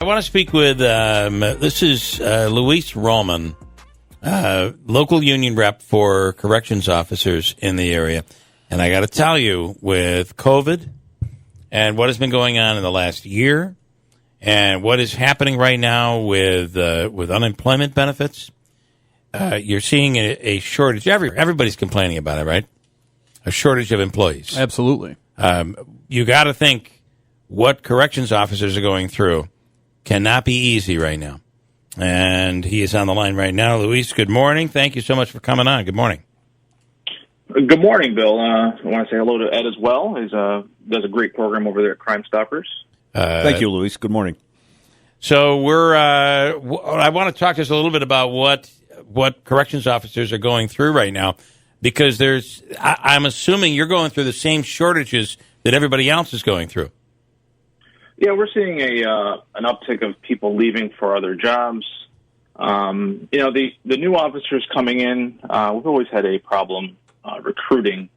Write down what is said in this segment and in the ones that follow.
want to speak with, this is Luis Roman, local union rep for corrections officers in the area. And I got to tell you, with COVID and what has been going on in the last year and what is happening right now with unemployment benefits, you're seeing a shortage. Everybody's complaining about it, right? A shortage of employees. Absolutely. You got to think what corrections officers are going through cannot be easy right now. And he is on the line right now. Luis, good morning. Thank you so much for coming on. Good morning. Good morning, Bill. I want to say hello to Ed as well. He does a great program over there at Crime Stoppers. Thank you, Luis. Good morning. So I want to talk to us a little bit about what corrections officers are going through right now, because I'm assuming you're going through the same shortages that everybody else is going through. Yeah, we're seeing an uptick of people leaving for other jobs. The new officers coming in, we've always had a problem recruiting,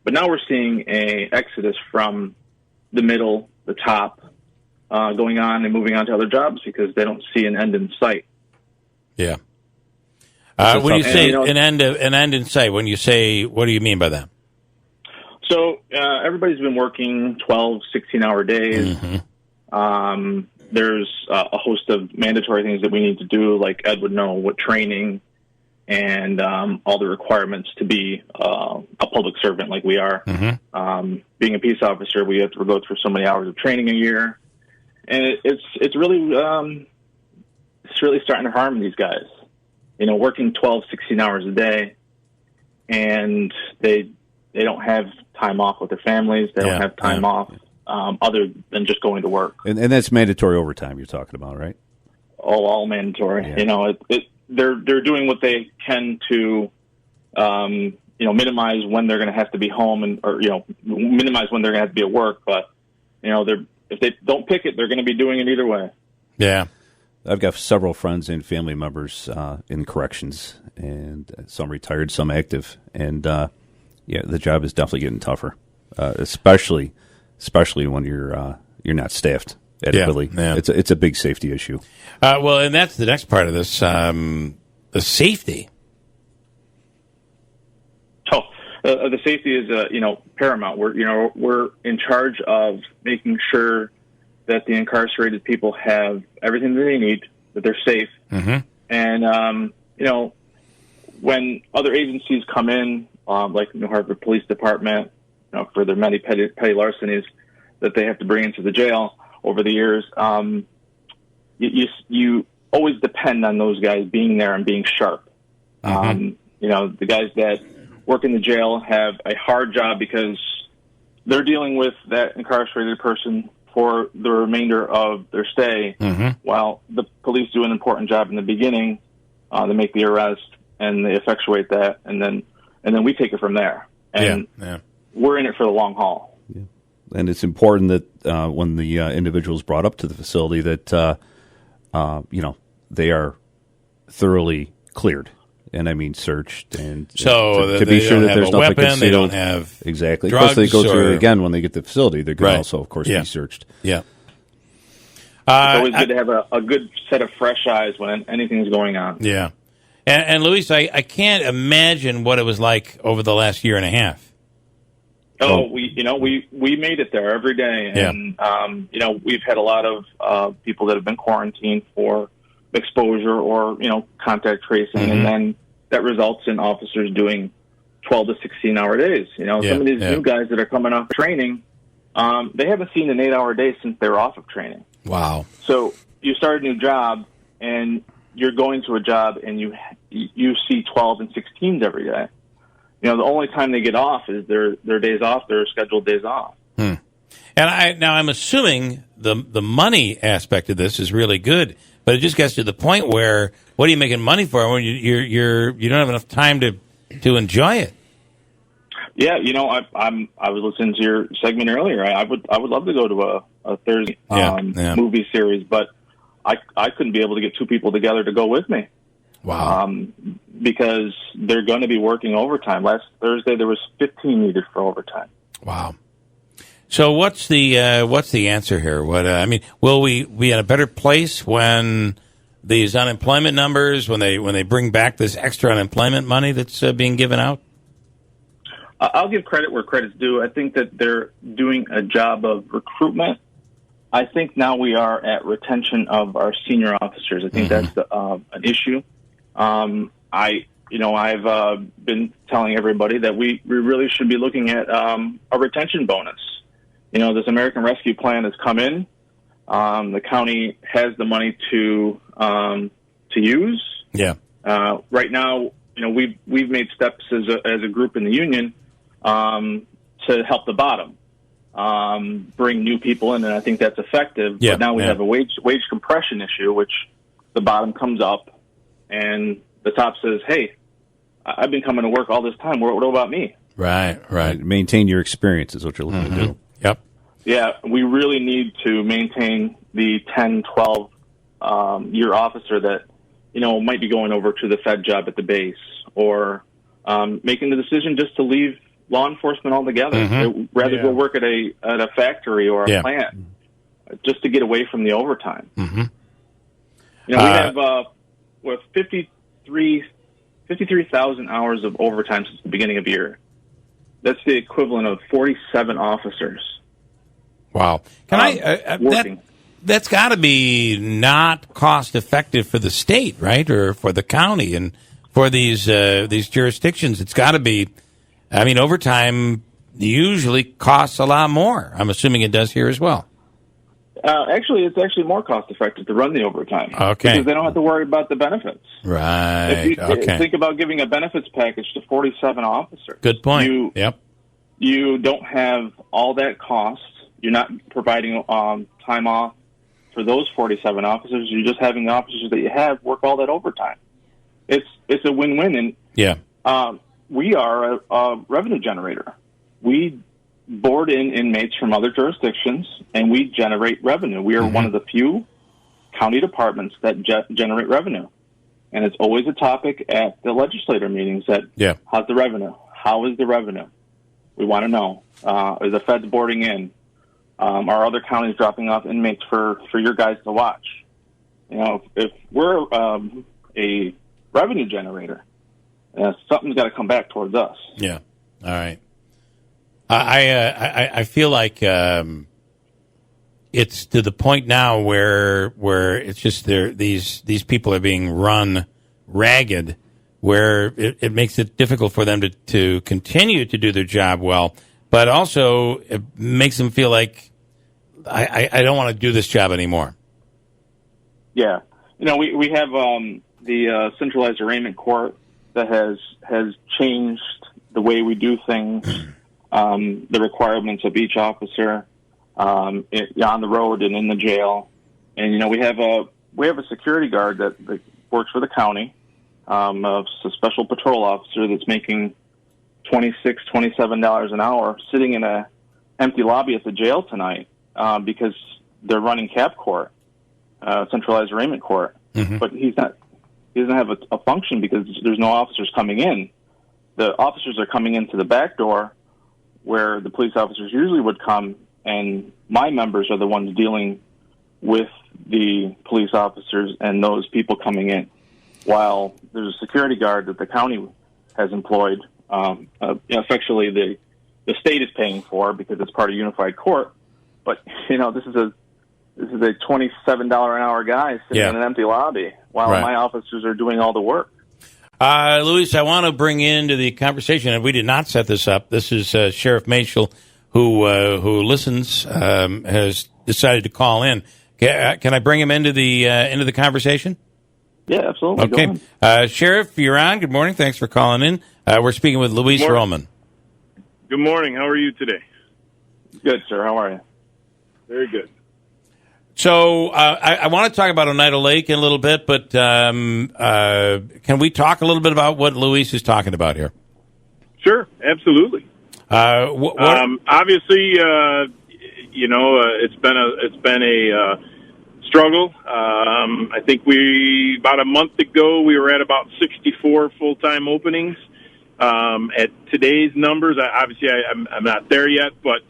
but now we're seeing a exodus from the middle, the top, going on and moving on to other jobs because they don't see an end in sight. Yeah. When you say an end in sight, when you say, what do you mean by that? So everybody's been working 12, 16-hour days. Mm-hmm. There's a host of mandatory things that we need to do, like Ed would know, what training and all the requirements to be a public servant like we are. Mm-hmm. Being a peace officer, we have to go through so many hours of training a year. And it's really starting to harm these guys. Working 12, 16 hours a day, and they don't have time off with their families. They don't have time off other than just going to work. And that's mandatory overtime you're talking about, right? All mandatory. Yeah. They're doing what they can to, minimize when they're going to have to be home or minimize when they're going to have to be at work. But, if they don't pick it, they're going to be doing it either way. Yeah. I've got several friends and family members in corrections, and some retired, some active. And, the job is definitely getting tougher, especially when you're not staffed adequately. Yeah. It's a big safety issue. And that's the next part of this, the safety. The safety is, paramount. We're in charge of making sure that the incarcerated people have everything that they need, that they're safe. Mm-hmm. And, when other agencies come in, like New Hartford Police Department, for their many petty larcenies that they have to bring into the jail over the years, you always depend on those guys being there and being sharp. Mm-hmm. The guys that work in the jail have a hard job because they're dealing with that incarcerated person for the remainder of their stay, mm-hmm. while the police do an important job in the beginning. They make the arrest and they effectuate that, and then we take it from there. And we're in it for the long haul. Yeah. And it's important that when the individual is brought up to the facility that they are thoroughly cleared. And I mean searched, and so to be sure that there's nothing weapon, concealed. they don't have exactly. drugs. Of course, they go through it again when they get to the facility. They're going to also, of course, be searched. Yeah. It's always good to have a good set of fresh eyes when anything's going on. Yeah. And Luis, I can't imagine what it was like over the last year and a half. We made it there every day, and we've had a lot of people that have been quarantined for exposure or contact tracing, mm-hmm. and then that results in officers doing 12 to 16-hour days. Some of these new guys that are coming off training, they haven't seen an 8-hour day since they were off of training. Wow. So you start a new job, and you're going to a job, and you see 12 and 16s every day. The only time they get off is their days off, their scheduled days off. And I'm assuming the money aspect of this is really good, but it just gets to the point where what are you making money for when you don't have enough time to enjoy it? Yeah, I was listening to your segment earlier. I would love to go to a Thursday movie series, but I couldn't be able to get two people together to go with me. Wow. Because they're going to be working overtime. Last Thursday there was 15 needed for overtime. Wow. So what's the answer here? What I mean, will we be in a better place when these unemployment numbers, when they bring back this extra unemployment money that's being given out? I'll give credit where credit's due. I think that they're doing a job of recruitment. I think now we are at retention of our senior officers. I think that's an issue. I've been telling everybody that we really should be looking at a retention bonus. This American Rescue Plan has come in. The county has the money to use. Yeah. Right now, we've made steps as a group in the union to help the bottom, bring new people in, and I think that's effective. Yeah. But now we have a wage compression issue, which the bottom comes up, and the top says, "Hey, I've been coming to work all this time. What about me?" Right. Maintain your experience is what you're looking to do. Yep. Yeah, we really need to maintain the 10, 12 year officer that, might be going over to the Fed job at the base or making the decision just to leave law enforcement altogether, rather go work at a factory or a plant just to get away from the overtime. We have 53,000 hours of overtime since the beginning of the year. That's the equivalent of 47 officers. Wow. That's got to be not cost effective for the state, right? Or for the county and for these jurisdictions. It's got to be, overtime usually costs a lot more. I'm assuming it does here as well. It's actually more cost effective to run the overtime. Okay. Because they don't have to worry about the benefits. Right. If think about giving a benefits package to 47 officers. Good point. You don't have all that cost. You're not providing time off for those 47 officers. You're just having the officers that you have work all that overtime. It's a win-win. And we are a revenue generator. We board in inmates from other jurisdictions, and we generate revenue. We are one of the few county departments that generate revenue. And it's always a topic at the legislator meetings how's the revenue? How is the revenue? We want to know. Is the feds boarding in? Are other counties dropping off inmates for your guys to watch? If we're a revenue generator, something's got to come back towards us. Yeah. All right. I feel like it's to the point now where it's just these people are being run ragged, where it makes it difficult for them to continue to do their job well. But also, it makes them feel like I don't want to do this job anymore. Yeah, we have the centralized arraignment court that has changed the way we do things, the requirements of each officer on the road and in the jail, and we have a security guard that works for the county, a special patrol officer that's making $26, $27 an hour, sitting in a empty lobby at the jail tonight because they're running cap court, centralized arraignment court. But he doesn't have a function because there's no officers coming in. The officers are coming into the back door where the police officers usually would come, and my members are the ones dealing with the police officers and those people coming in, while there's a security guard that the county has employed. Effectively, the state is paying for because it's part of unified court. But this is a $27 an hour guy sitting in an empty lobby while my officers are doing all the work. Luis, I want to bring into the conversation, and we did not set this up. This is Sheriff Maciol, who listens, has decided to call in. Can I bring him into the conversation? Yeah, absolutely. Okay. Sheriff, you're on. Good morning. Thanks for calling in. We're speaking with Luis Roman. Good morning. How are you today? Good, sir. How are you? Very good. So I want to talk about Oneida Lake in a little bit, but can we talk a little bit about what Luis is talking about here? Sure, absolutely. Obviously, it's been a struggle. I think about a month ago we were at about 64 full-time openings. At today's numbers, obviously I'm not there yet, but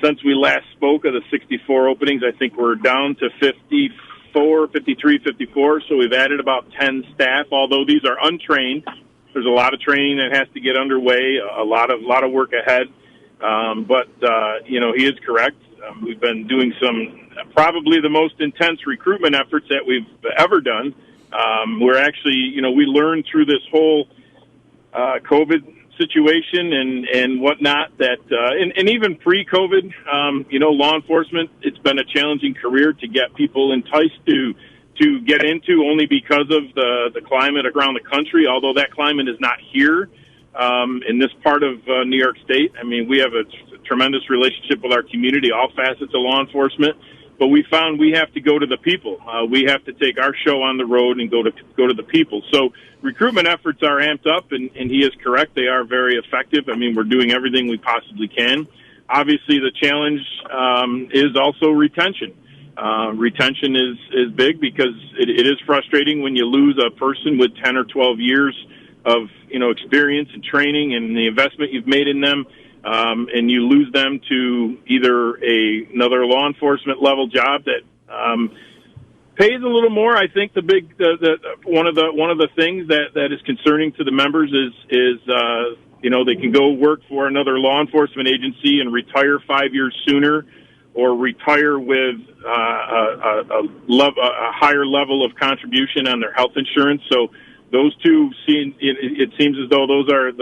Since we last spoke of the 64 openings, I think we're down to 54, 53, 54. So we've added about 10 staff, although these are untrained. There's a lot of training that has to get underway, a lot of work ahead. But he is correct. We've been doing probably the most intense recruitment efforts that we've ever done. We're actually, we learned through this whole COVID situation and whatnot that, and even pre-COVID, law enforcement, it's been a challenging career to get people enticed to get into, only because of the climate around the country, although that climate is not here in this part of New York State. I mean, we have a tremendous relationship with our community, all facets of law enforcement, but we found we have to go to the people. We have to take our show on the road and go to the people. So recruitment efforts are amped up, and he is correct. They are very effective. I mean, we're doing everything we possibly can. Obviously, the challenge is also retention. Retention is big because it is frustrating when you lose a person with 10 or 12 years of experience and training and the investment you've made in them, and you lose them to either another law enforcement level job that pays a little more. I think one of the things that is concerning to the members is they can go work for another law enforcement agency and retire 5 years sooner, or retire with a higher level of contribution on their health insurance. So those two it seems as though those are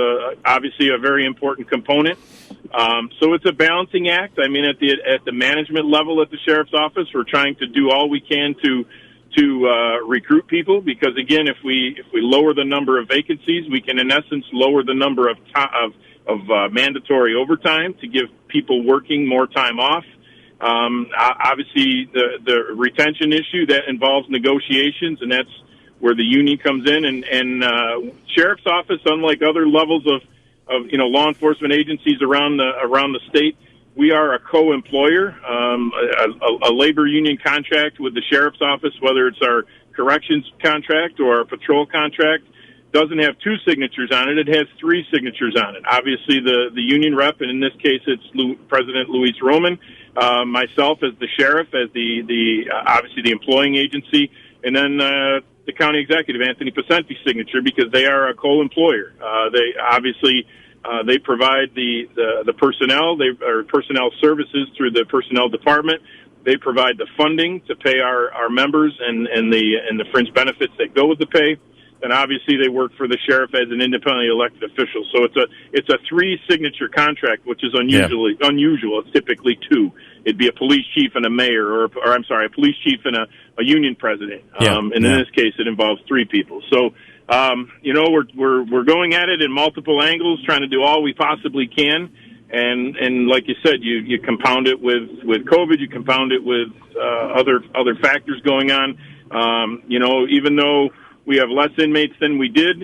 obviously a very important component. So it's a balancing act. I mean, at the management level at the sheriff's office, we're trying to do all we can to recruit people, because again, if we lower the number of vacancies, we can in essence lower the number of mandatory overtime to give people working more time off. Obviously, the retention issue that involves negotiations, and that's where the union comes in. And sheriff's office, unlike other levels of law enforcement agencies around the state, we are a co-employer. A labor union contract with the sheriff's office, whether it's our corrections contract or our patrol contract, doesn't have two signatures on it. It has three signatures on it. Obviously, the union rep, and in this case, it's President Luis Roman, myself as the sheriff, as obviously the employing agency, and then the county executive, Anthony Pacenti's signature, because they are a co-employer. They obviously they provide the personnel, personnel services through the personnel department. They provide the funding to pay our members and the fringe benefits that go with the pay. And obviously they work for the sheriff as an independently elected official. So it's a three signature contract, which is unusual. It's typically two. It'd be a police chief and a mayor, or a police chief and a union president. And in this case, it involves three people. So, we're going at it in multiple angles, trying to do all we possibly can. And like you said, you compound it with COVID, you compound it with other factors going on. Even though we have less inmates than we did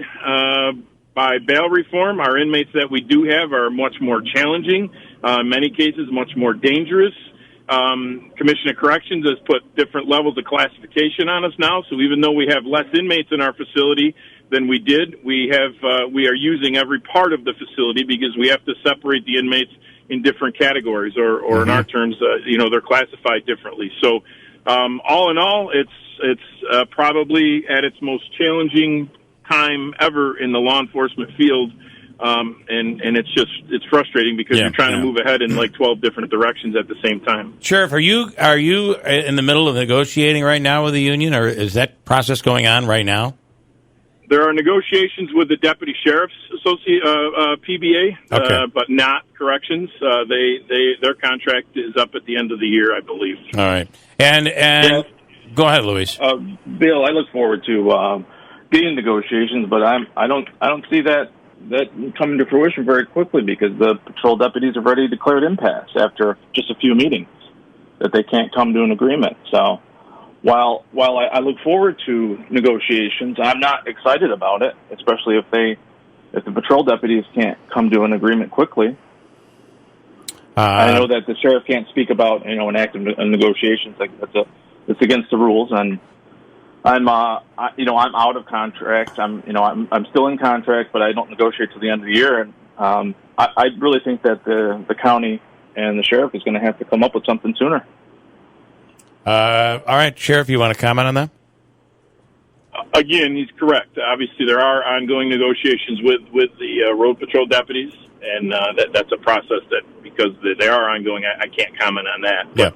by bail reform, our inmates that we do have are much more challenging, in many cases much more dangerous. Commission of Corrections has put different levels of classification on us now, so even though we have less inmates in our facility than we did, we are using every part of the facility because we have to separate the inmates in different categories, or in our terms, they're classified differently. So all in all, it's probably at its most challenging time ever in the law enforcement field, and it's frustrating because you're trying to move ahead in like 12 different directions at the same time. Sheriff, are you in the middle of negotiating right now with the union, or is that process going on right now? There are negotiations with the Deputy Sheriff's PBA, but not corrections. Their contract is up at the end of the year, I believe. All right, and go ahead, Luis. Bill, I look forward to getting negotiations, but I don't see that coming to fruition very quickly, because the patrol deputies have already declared impasse after just a few meetings that they can't come to an agreement. So while I look forward to negotiations, I'm not excited about it, especially if the patrol deputies can't come to an agreement quickly. I know that the sheriff can't speak about an active negotiations. Like it's against the rules, and I'm out of contract. I'm still in contract, but I don't negotiate till the end of the year. And I really think that the county and the sheriff is going to have to come up with something sooner. All right, Sheriff, you want to comment on that? Again, he's correct. Obviously, there are ongoing negotiations with the road patrol deputies, and that's a process that, because they are ongoing, I can't comment on that. Yeah.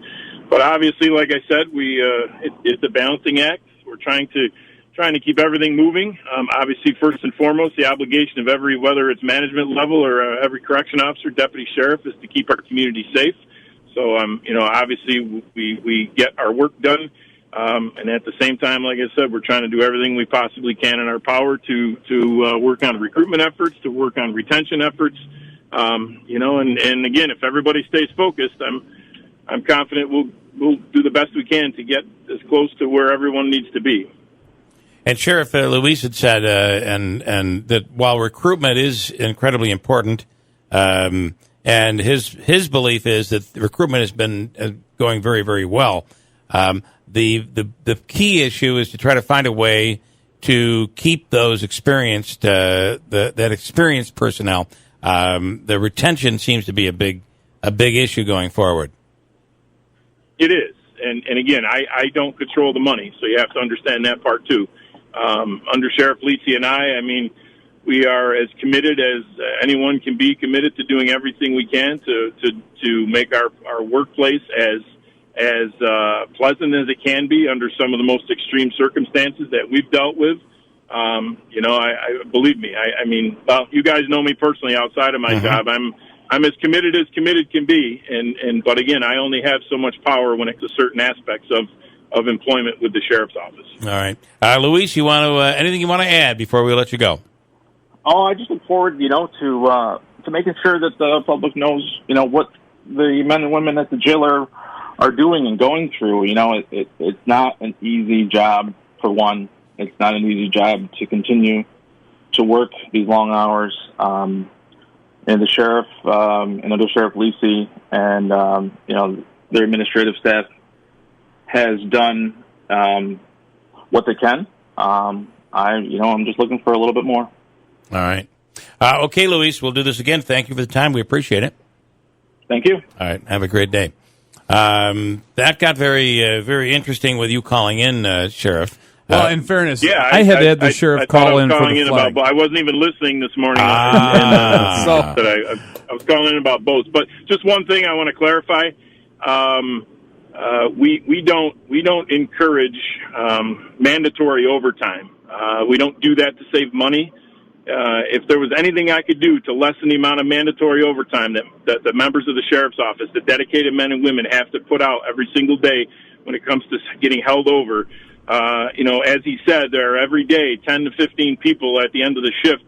But obviously, like I said, it's a balancing act. We're trying to keep everything moving. Obviously, first and foremost, the obligation of whether it's management level or every correction officer, deputy sheriff, is to keep our community safe. So, obviously, we get our work done. And at the same time, like I said, we're trying to do everything we possibly can in our power to work on recruitment efforts, to work on retention efforts. And again, if everybody stays focused, I'm confident we'll do the best we can to get as close to where everyone needs to be. And Sheriff Luis had said, and that while recruitment is incredibly important, and his belief is that recruitment has been going very, very well. The key issue is to try to find a way to keep those experienced that experienced personnel. The retention seems to be a big issue going forward. It is, and again, I don't control the money, so you have to understand that part too. Under Sheriff Lisi and I mean, we are as committed as anyone can be committed to doing everything we can to make our workplace as pleasant as it can be under some of the most extreme circumstances that we've dealt with. I believe me. I mean, well, you guys know me personally outside of my job. I'm as committed can be, but again, I only have so much power when it's to certain aspects of employment with the sheriff's office. All right, Luis, you want to anything you want to add before we let you go? Oh, I just look forward, to making sure that the public knows, what the men and women at the jail are doing and going through. It's not an easy job, for one. It's not an easy job to continue to work these long hours. And the sheriff, and under Sheriff Lisi and, their administrative staff has done what they can. I'm just looking for a little bit more. All right. Okay, Luis, we'll do this again. Thank you for the time. We appreciate it. Thank you. All right. Have a great day. That got very, very interesting with you calling in, Sheriff. Well, in fairness, yeah, I had the sheriff call in for the flag. I wasn't even listening this morning. So I was calling in about boats. But just one thing I want to clarify: we don't encourage mandatory overtime. We don't do that to save money. If there was anything I could do to lessen the amount of mandatory overtime that the members of the sheriff's office, the dedicated men and women, have to put out every single day when it comes to getting held over. As he said, there are every day 10 to 15 people at the end of the shift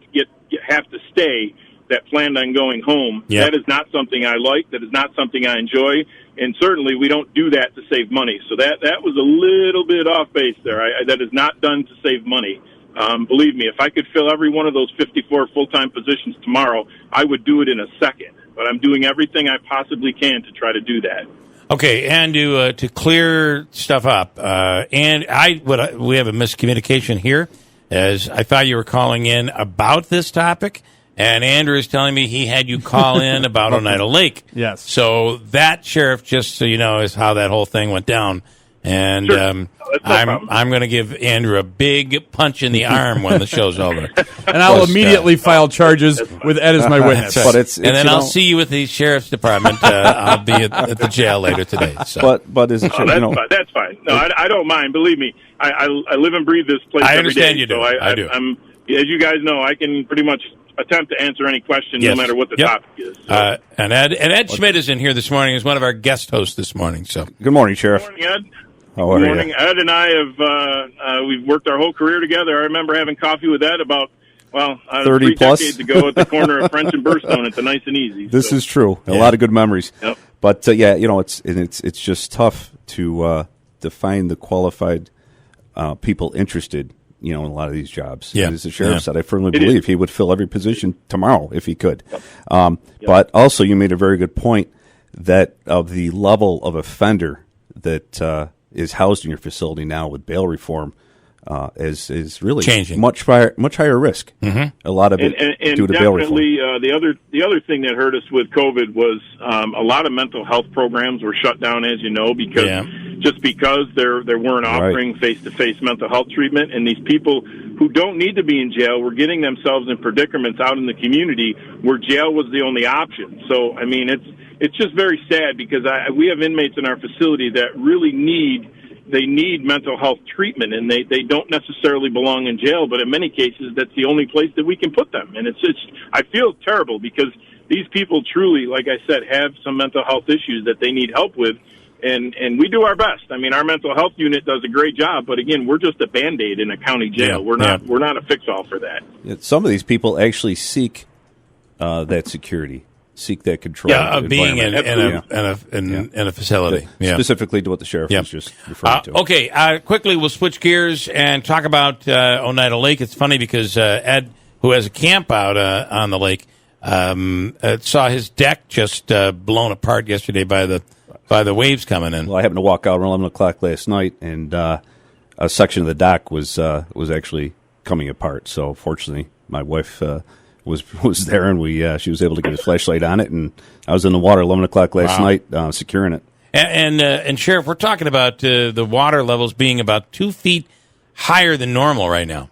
have to stay that planned on going home. Yep. That is not something I like. That is not something I enjoy. And certainly we don't do that to save money. So that was a little bit off base there. That is not done to save money. Believe me, if I could fill every one of those 54 full-time positions tomorrow, I would do it in a second. But I'm doing everything I possibly can to try to do that. okay, and to clear stuff up, and we have a miscommunication here, as I thought you were calling in about this topic, and Andrew is telling me he had you call in about Oneida Lake. Yes. So that, Sheriff, just so you know, is how that whole thing went down. And Sure. I'm going to give Andrew a big punch in the arm when the show's over. And I'll immediately file charges with Ed as my witness. But it's and then I'll see you with the sheriff's department. I'll be at the jail later today. So. But is it that's fine. No, I don't mind. Believe me, I live and breathe this place. I every understand day, you do. So I do. I'm, as you guys know, I can pretty much attempt to answer any question, Yes. no matter what the Yep. topic is. So. And Ed Schmidt is in here this morning as one of our guest hosts this morning. So Good morning, Sheriff. Good morning, Ed. How are Good you? morning. Ed and I have we've worked our whole career together. I remember having coffee with Ed about 30 3 plus decades ago at the corner of French and Burstone at the Nice and Easy. This So, is true. A Yeah. lot of good memories. Yep. But it's just tough to find the qualified people interested, in a lot of these jobs. Yeah. And as the sheriff Yeah. said, I firmly It believe is. he would fill every position tomorrow if he could. But also, you made a very good point that of the level of offender that is housed in your facility now with bail reform, is really changing, much higher risk. A lot of it and due to bail reform. Definitely, the other thing that hurt us with COVID was a lot of mental health programs were shut down, as you know, because there weren't offering face-to-face mental health treatment, and these people who don't need to be in jail were getting themselves in predicaments out in the community where jail was the only option. So, I mean, it's just very sad because we have inmates in our facility that really need mental health treatment, and they don't necessarily belong in jail, but in many cases that's the only place that we can put them. And I feel terrible because these people truly, like I said, have some mental health issues that they need help with, and we do our best. I mean, our mental health unit does a great job, but again, we're just a Band-Aid in a county jail. We're not a fix-all for that. Some of these people actually seek that security. Seek that control. Yeah, of being in a facility. Specifically to what the sheriff was just referring to. Okay, quickly we'll switch gears and talk about Oneida Lake. It's funny because Ed, who has a camp out on the lake, saw his deck just blown apart yesterday by the waves coming in. Well, I happened to walk out around 11 o'clock last night, and a section of the dock was actually coming apart. So fortunately, my wife was there, and she was able to get a flashlight on it, and I was in the water 11 o'clock last night securing it. And Sheriff, we're talking about the water levels being about 2 feet higher than normal right now.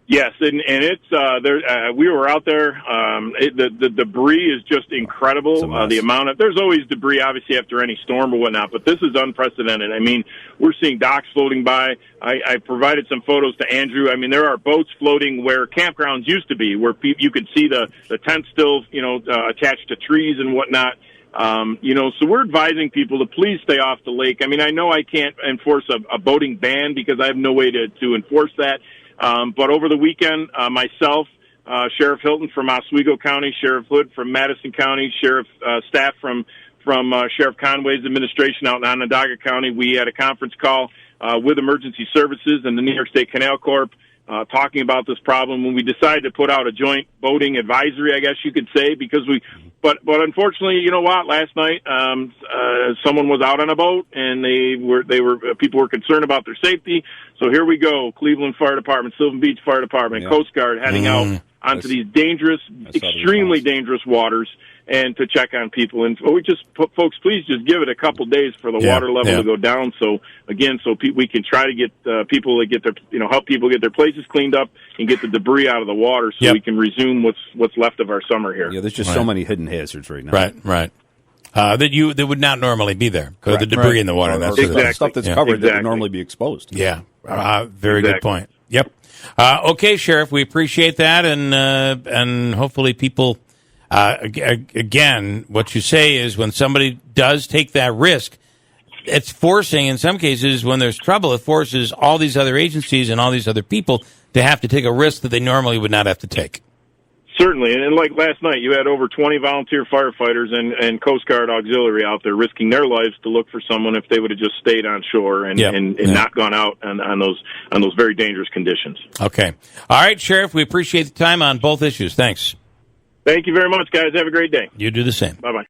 Yes, and it's there. We were out there. The debris is just incredible. The amount of there's always debris, obviously, after any storm or whatnot, but this is unprecedented. I mean, we're seeing docks floating by. I provided some photos to Andrew. I mean, there are boats floating where campgrounds used to be, where you could see the tents still, attached to trees and whatnot. So we're advising people to please stay off the lake. I mean, I know I can't enforce a boating ban because I have no way to enforce that. But over the weekend, myself, Sheriff Hilton from Oswego County, Sheriff Hood from Madison County, Sheriff staff from Sheriff Conway's administration out in Onondaga County, we had a conference call with emergency services and the New York State Canal Corp talking about this problem when we decided to put out a joint boating advisory, I guess you could say, because but unfortunately, you know what, last night, someone was out on a boat and people were concerned about their safety. So here we go. Cleveland Fire Department, Sylvan Beach Fire Department, Coast Guard heading out onto these extremely dangerous waters and to check on people. And we just, folks, please just give it a couple days for the water level to go down. So again, we can try to get people to get their, help people get their places cleaned up and get the debris out of the water so we can resume what's left of our summer here. Yeah, there's just so many hidden hazards right now. Right. That would not normally be there because the debris in the water. That's stuff that's covered that would normally be exposed. Yeah, very good point. Yep. Okay, Sheriff, we appreciate that, and hopefully people. Again, what you say is when somebody does take that risk, it's forcing, in some cases, when there's trouble, it forces all these other agencies and all these other people to have to take a risk that they normally would not have to take. Certainly, and like last night, you had over 20 volunteer firefighters and Coast Guard auxiliary out there risking their lives to look for someone if they would have just stayed on shore and not gone out on those very dangerous conditions. Okay. All right, Sheriff, we appreciate the time on both issues. Thanks. Thank you very much, guys. Have a great day. You do the same. Bye-bye.